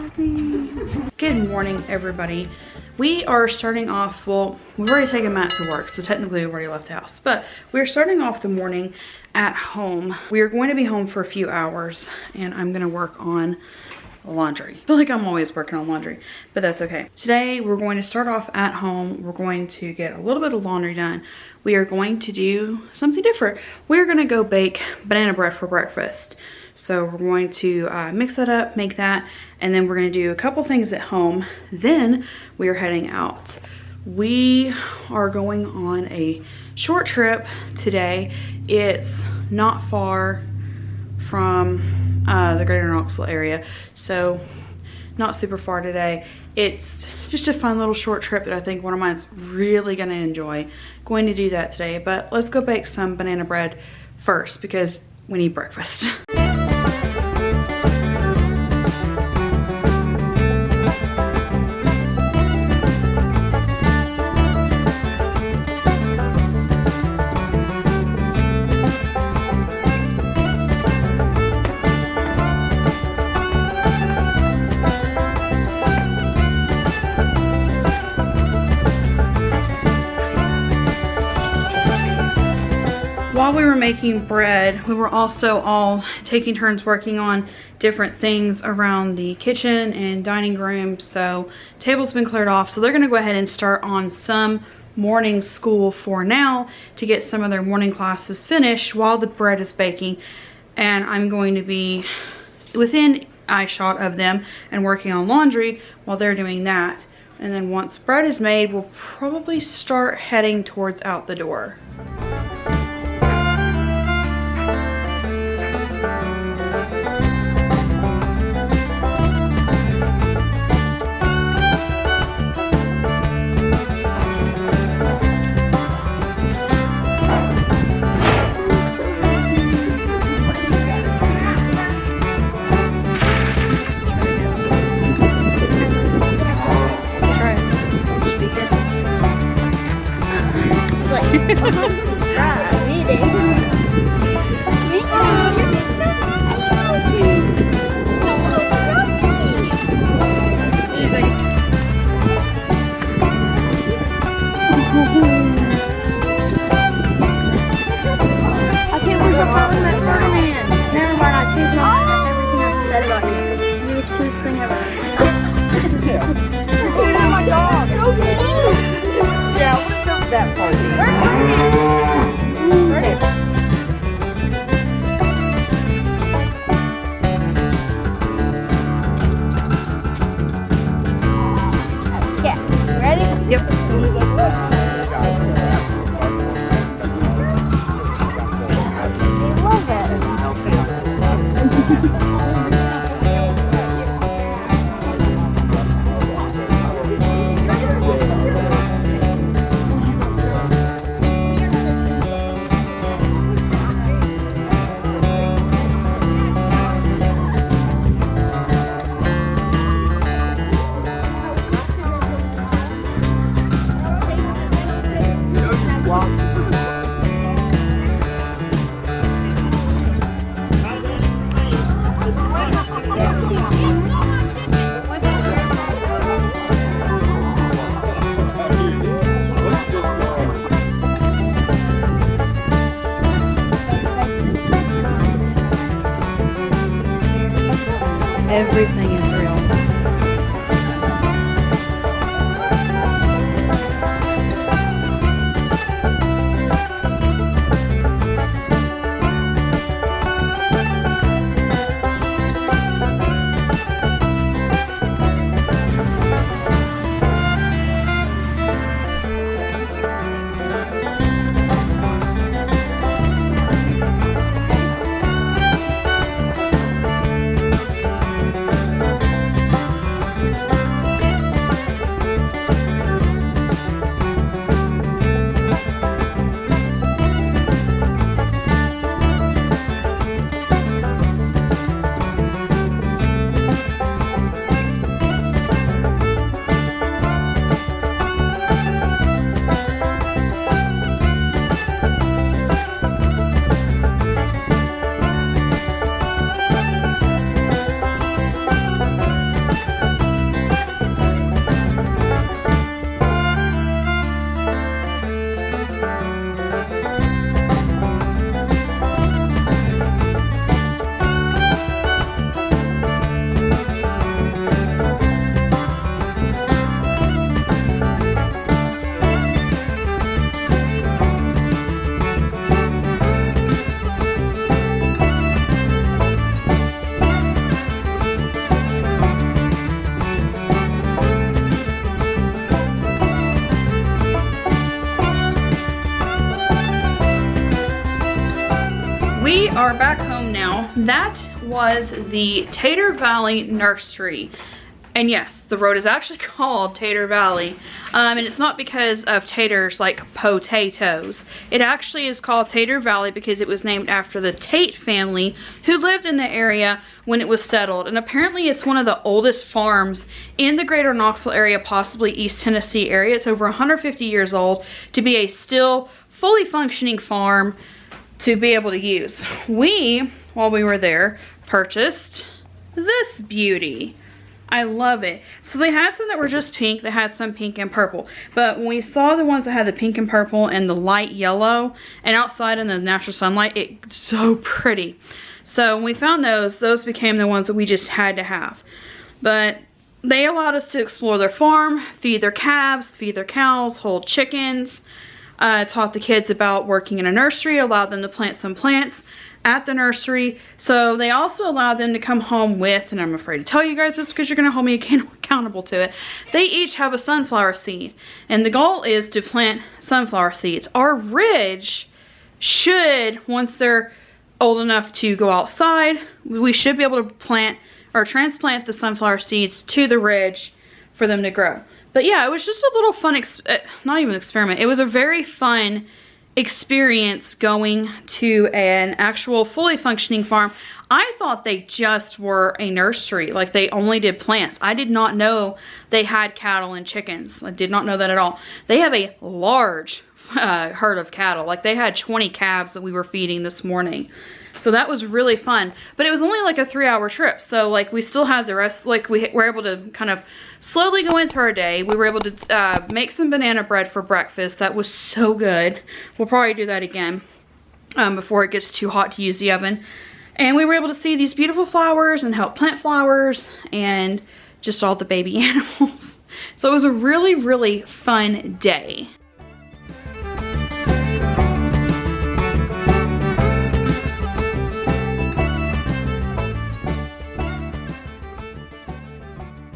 Good morning, everybody. We are starting off, well, we've already taken Matt to work, so technically we've already left the house, but we're starting off the morning at home. We are going to be home for a few hours, and I'm gonna work on laundry. I feel like I'm always working on laundry, but that's okay. Today, we're going to start off at home. We're going to get a little bit of laundry done. We are going to do something different. We're gonna go bake banana bread for breakfast. So we're going to mix that up, make that, and then we're gonna do a couple things at home. Then we are heading out. We are going on a short trip today. It's not far from the greater Knoxville area, so not super far today. It's just a fun little short trip that I think one of mine's really gonna enjoy. Going to do that today, but let's go bake some banana bread first because we need breakfast. While we were making bread, we were also all taking turns working on different things around the kitchen and dining room. So table's been cleared off. So they're gonna go ahead and start on some morning school for now to get some of their morning classes finished while the bread is baking. And I'm going to be within eyeshot of them and working on laundry while they're doing that. And then once bread is made, we'll probably start heading towards out the door. Oh my God! So cute! Yeah, let's go to that party. are back home now. That was the Tater Valley Nursery. And yes, the road is actually called Tater Valley. And it's not because of taters like potatoes. It actually is called Tater Valley because it was named after the Tate family who lived in the area when it was settled. And apparently it's one of the oldest farms in the greater Knoxville area, possibly East Tennessee area. It's over 150 years old to be a still fully functioning farm to be able to use. We, while we were there, purchased this beauty. I love it. So they had some that were just pink. They had some pink and purple. But when we saw the ones that had the pink and purple and the light yellow and outside in the natural sunlight, it's so pretty. So when we found those became the ones that we just had to have. But they allowed us to explore their farm, feed their calves, feed their cows, hold chickens, taught the kids about working in a nursery, allowed them to plant some plants at the nursery. So they also allowed them to come home with, and I'm afraid to tell you guys this because you're going to hold me accountable to it, they each have a sunflower seed. And the goal is to plant sunflower seeds. Our ridge should, once they're old enough to go outside, we should be able to plant or transplant the sunflower seeds to the ridge for them to grow. But yeah, it was just a little fun, not even experiment, it was a very fun experience going to an actual fully functioning farm. I thought they just were a nursery, like they only did plants. I did not know they had cattle and chickens. I did not know that at all. They have a large herd of cattle. Like they had 20 calves that we were feeding this morning. So that was really fun. But it was only like a 3-hour trip. So like we still had the rest, like we were able to kind of slowly go into our day. We were able to make some banana bread for breakfast. That was so good. We'll probably do that again before it gets too hot to use the oven. And we were able to see these beautiful flowers and help plant flowers and just all the baby animals. So it was a really, really fun day.